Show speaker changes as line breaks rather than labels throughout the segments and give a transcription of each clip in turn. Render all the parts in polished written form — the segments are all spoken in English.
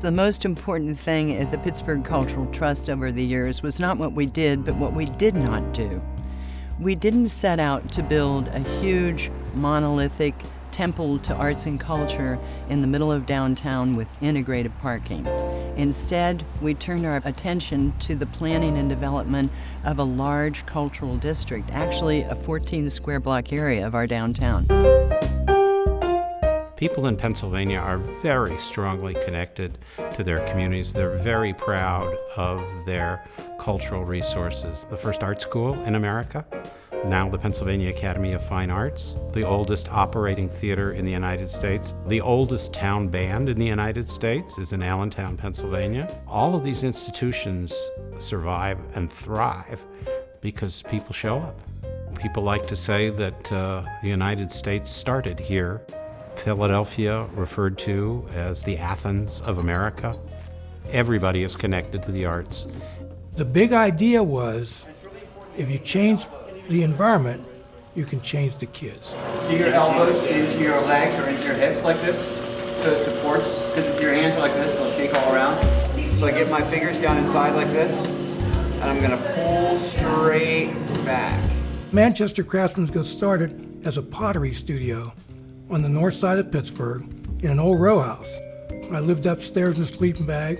the most important thing at the Pittsburgh Cultural Trust over the years was not what we did, but what we did not do. We didn't set out to build a huge, monolithic temple to arts and culture in the middle of downtown with integrated parking. Instead, we turned our attention to the planning and development of a large cultural district, actually a 14 square block area of our downtown.
People in Pennsylvania are very strongly connected to their communities. They're very proud of their cultural resources. The first art school in America, now the Pennsylvania Academy of Fine Arts, the oldest operating theater in the United States, the oldest town band in the United States is in Allentown, Pennsylvania. All of these institutions survive and thrive because people show up. People like to say that the United States started here. Philadelphia, referred to as the Athens of America. Everybody is connected to the arts.
The big idea was, if you change the environment, you can change the kids.
Do your elbows into your legs or into your hips like this, so it supports, because if your hands are like this, they'll shake all around. So I get my fingers down inside like this, and I'm gonna pull straight back.
Manchester Craftsman got started as a pottery studio on the north side of Pittsburgh in an old row house. I lived upstairs in a sleeping bag,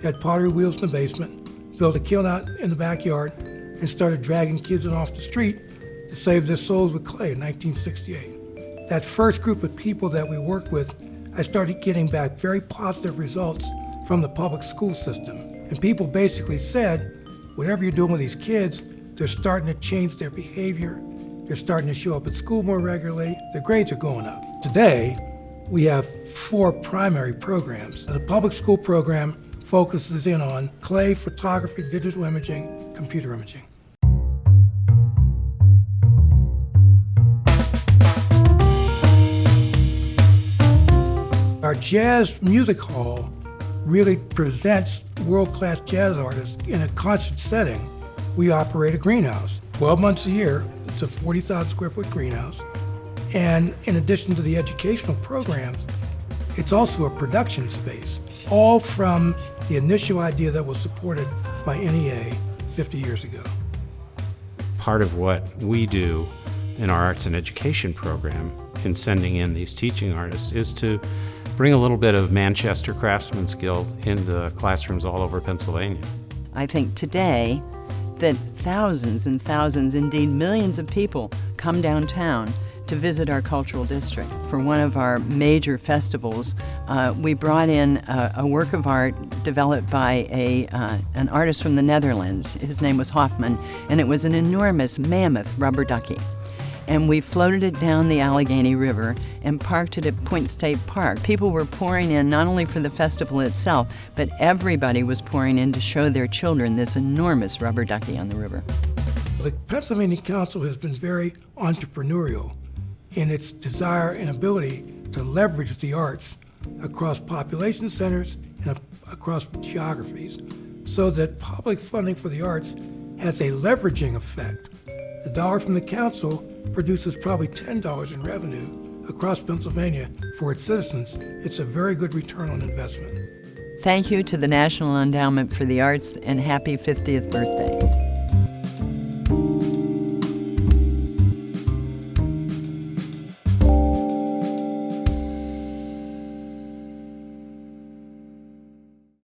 had pottery wheels in the basement, built a kiln out in the backyard, and started dragging kids in off the street to save their souls with clay in 1968. That first group of people that we worked with, I started getting back very positive results from the public school system. And people basically said, whatever you're doing with these kids, they're starting to change their behavior, they're starting to show up at school more regularly, their grades are going up. Today, we have 4 primary programs. The public school program focuses in on clay, photography, digital imaging, computer imaging. Our jazz music hall really presents world-class jazz artists in a concert setting. We operate a greenhouse, 12 months a year. It's a 40,000 square foot greenhouse. And in addition to the educational programs, it's also a production space, all from the initial idea that was supported by NEA 50 years ago.
Part of what we do in our arts and education program in sending in these teaching artists is to bring a little bit of Manchester Craftsman's Guild into classrooms all over Pennsylvania.
I think today that thousands and thousands, indeed millions of people come downtown to visit our cultural district. For one of our major festivals, we brought in a work of art developed by an artist from the Netherlands. His name was Hoffman, and it was an enormous mammoth rubber ducky. And we floated it down the Allegheny River and parked it at Point State Park. People were pouring in not only for the festival itself, but everybody was pouring in to show their children this enormous rubber ducky on the river.
The Pennsylvania Council has been very entrepreneurial in its desire and ability to leverage the arts across population centers and across geographies, so that public funding for the arts has a leveraging effect. The dollar from the council produces probably $10 in revenue across Pennsylvania for its citizens. It's a very good return on investment.
Thank you to the National Endowment for the Arts, and happy 50th birthday.